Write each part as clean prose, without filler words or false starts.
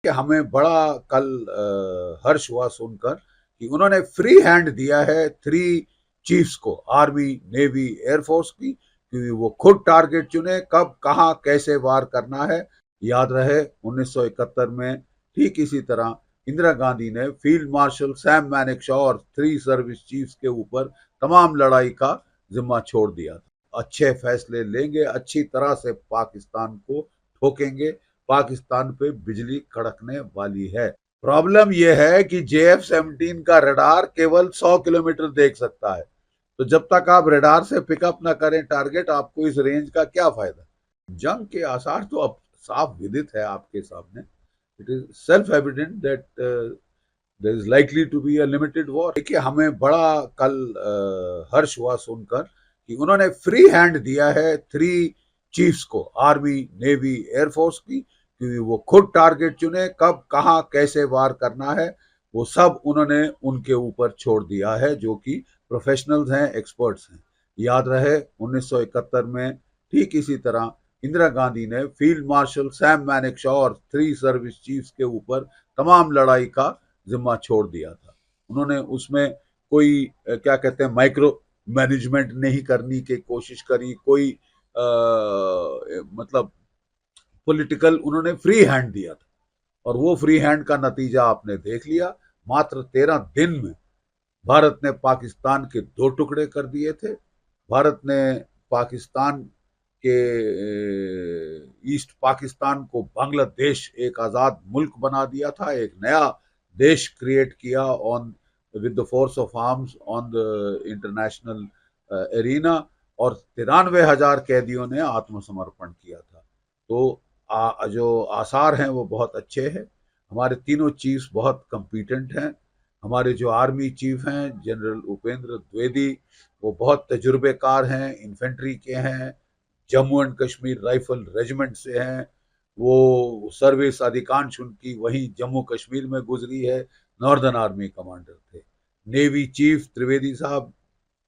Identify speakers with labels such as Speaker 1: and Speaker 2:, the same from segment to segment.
Speaker 1: कि हमें बड़ा कल हर्ष हुआ सुनकर कि उन्होंने फ्री हैंड दिया है 3 चीफ्स को, आर्मी, नेवी, एयरफोर्स की, कि वो खुद टारगेट चुने, कब, कहां, कैसे वार करना है। याद रहे 1971 में ठीक इसी तरह इंदिरा गांधी ने फील्ड मार्शल सैम मैनेक्शॉ और 3 सर्विस चीफ्स के ऊपर तमाम लड़ाई का जिम्मा छोड़ दिया था। अच्छे फैसले लेंगे, अच्छी तरह से पाकिस्तान को ठोकेंगे, पाकिस्तान पे बिजली कड़कने वाली है। प्रॉब्लम यह है कि JF-17 का रडार केवल 100 किलोमीटर देख सकता है। तो जब तक आप रडार से पिकअप ना करें टारगेट, आपको इस रेंज का क्या फायदा। जंग के आसार तो अब साफ विदित है आपके सामने। It is self evident that there is likely to be a limited war. देखिए, हमें बड़ा कल हर्ष हुआ सुनकर कि उन्होंने फ्री हैंड दिया है 3 चीफ्स को, आर्मी, नेवी, एयरफोर्स की, कि वो खुद टारगेट चुने, कब, कहां, कैसे वार करना है। वो सब उन्होंने उनके ऊपर छोड़ दिया है, जो कि प्रोफेशनल्स हैं, एक्सपर्ट्स हैं। याद रहे 1971 में ठीक इसी तरह इंदिरा गांधी ने फील्ड मार्शल सैम मैनेक्शॉ और 3 सर्विस चीफ्स के ऊपर तमाम लड़ाई का जिम्मा छोड़ दिया था। उन्होंने उसमें कोई क्या कहते हैं, माइक्रो मैनेजमेंट नहीं करने की कोशिश करी, कोई मतलब पॉलिटिकल, उन्होंने फ्री हैंड दिया था। और वो फ्री हैंड का नतीजा आपने देख लिया। मात्र 13 दिन में भारत ने पाकिस्तान के 2 टुकड़े कर दिए थे। भारत ने पाकिस्तान के ईस्ट पाकिस्तान को बांग्लादेश एक आजाद मुल्क बना दिया था, एक नया देश क्रिएट किया on with the force of arms on the international arena. और 93,000 कैदियों ने आत्मसमर्पण किया था। तो जो आसार हैं वो बहुत अच्छे हैं। हमारे तीनों चीफ्स बहुत कम्पिटेंट हैं। हमारे जो आर्मी चीफ हैं जनरल उपेंद्र द्विवेदी, वो बहुत तजुर्बेकार हैं, इन्फेंट्री के हैं, Jammu and Kashmir rifle regiment से हैं। वो सर्विस अधिकांश उनकी वहीं जम्मू कश्मीर में गुजरी है, नॉर्दर्न आर्मी कमांडर थे। नेवी चीफ त्रिवेदी साहब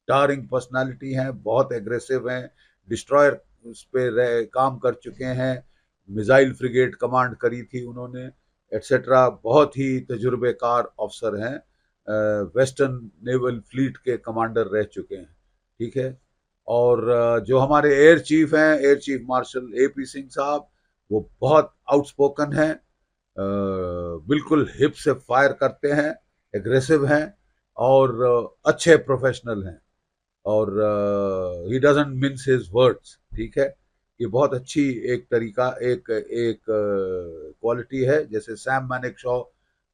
Speaker 1: टारिंग पर्सनालिटी हैं, बहुत एग्रेसिव हैं, डिस्ट्रॉयर पे काम कर चुके हैं, मिसाइल फ्रिगेट कमांड करी थी उन्होंने, एटसेट्रा। बहुत ही तजुर्बेकार अफसर हैं, वेस्टर्न नेवल फ्लीट के कमांडर रह चुके हैं। ठीक है। और जो हमारे एयर चीफ हैं, air chief marshal AP Singh साहब, वो बहुत आउटस्पोकन हैं, बिल्कुल हिप से फायर करते हैं, एग्रेसिव हैं, और अच्छे प्रोफेशनल हैं। और he doesn't mince his words. ठीक है। ये बहुत अच्छी एक तरीका, एक एक क्वालिटी है, जैसे सैम मैनेक्शॉ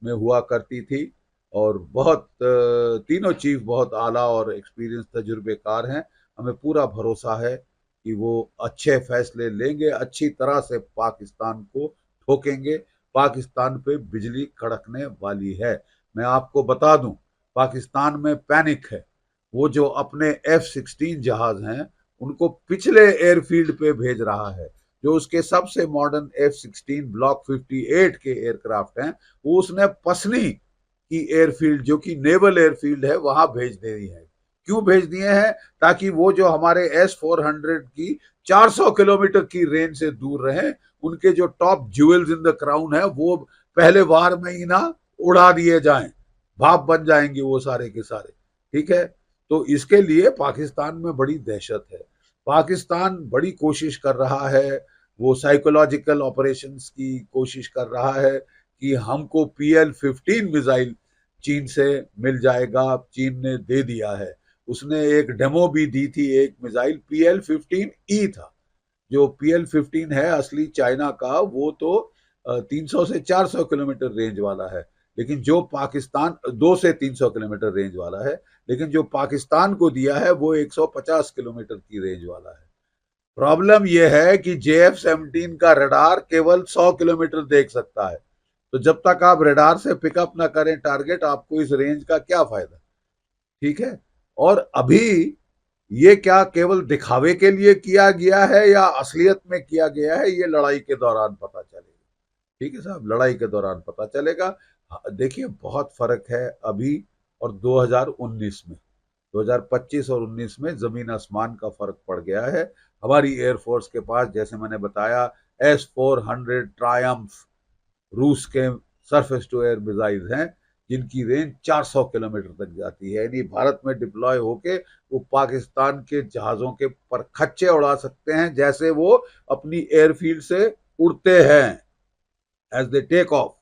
Speaker 1: में हुआ करती थी। और बहुत तीनों चीफ बहुत आला और एक्सपीरियंस तजुर्बेकार हैं। हमें पूरा भरोसा है कि वो अच्छे फैसले लेंगे, अच्छी तरह से पाकिस्तान को ठोकेंगे, पाकिस्तान पे बिजली कड़कने वाली है। मैं आपको बता दूं, पाकिस्तान में पैनिक है। वो जो अपने F-16 जहाज हैं, उनको पिछले एयरफील्ड पे भेज रहा है। जो उसके सबसे मॉडर्न F-16 ब्लॉक 58 के एयरक्राफ्ट हैं, वो उसने पसनी की एयरफील्ड, जो कि नेवल एयरफील्ड है, वहां भेज दे है। क्यों भेज दिए हैं? ताकि वो जो हमारे S-400 की 400 किलोमीटर की रेंज से दूर रहे, उनके जो top jewels in the crown है, वो पहले वार में ही ना उड़ा दिए जाएं, भाप बन जाएंगे वो सारे के सारे। ठीक है। तो इसके लिए पाकिस्तान में बड़ी दहशत है। पाकिस्तान बड़ी कोशिश कर रहा है, वो साइकोलॉजिकल ऑपरेशंस की कोशिश कर रहा है कि हमको PL-15 मिसाइल चीन से मिल जाएगा। चीन ने दे दिया है। उसने एक डेमो भी दी थी, एक मिसाइल PL-15E था। जो PL-15 है असली चाइना का, वो तो 300 से 400 किलोमीटर रेंज वाला है। लेकिन जो पाकिस्तान 2 से 300 किलोमीटर रेंज वाला है, लेकिन जो पाकिस्तान को दिया है वो 150 किलोमीटर की रेंज वाला है। प्रॉब्लम यह है कि JF-17 का रडार केवल 100 किलोमीटर देख सकता है। तो जब तक आप रडार से पिकअप ना करें टारगेट, आपको इस रेंज का क्या फायदा। ठीक है। और अभी ये क्या केवल दिखावे के लिए किया गया है या असलियत में किया गया है, ये लड़ाई के दौरान पता चलेगा। ठीक है साहब, लड़ाई के दौरान पता चलेगा। देखिए, बहुत फर्क है अभी और 2019 में। 2025 और 19 में जमीन आसमान का फर्क पड़ गया है। हमारी एयरफोर्स के पास, जैसे मैंने बताया, S-400 ट्रायम्फ रूस के सरफेस टू एयर मिसाइल हैं जिनकी रेंज 400 किलोमीटर तक जाती है। यानी भारत में डिप्लॉय होके वो पाकिस्तान के जहाजों के पर खच्चे उड़ा सकते हैं जैसे वो अपनी एयरफील्ड से उड़ते हैं, एज दे टेक ऑफ।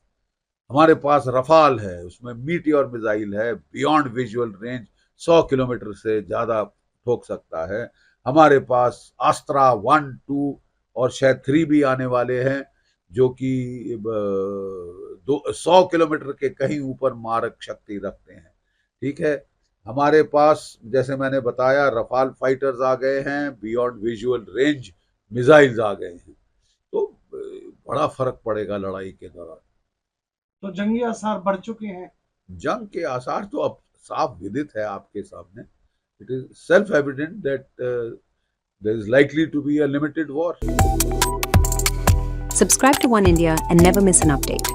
Speaker 1: हमारे पास रफाल है, उसमें मीटियोर मिसाइल है, बियॉन्ड विजुअल रेंज 100 किलोमीटर से ज्यादा ठोक सकता है। हमारे पास अस्त्रा 1, 2 और शायद 3 भी आने वाले हैं जो कि 100 किलोमीटर के कहीं ऊपर मारक शक्ति रखते हैं। ठीक है, हमारे पास जैसे मैंने बताया रफाल फाइटर्स आ गए हैं, बियॉन्ड विजुअल रेंज मिसाइल्स आ गए हैं। तो बड़ा फर्क पड़ेगा लड़ाई के दौरान।
Speaker 2: तो जंगी आसार बढ़ चुके हैं।
Speaker 1: जंग के आसार तो अब साफ विदित है आपके सामने। It is self evident that there is likely to be a limited war.
Speaker 3: Subscribe to One India and never miss an update.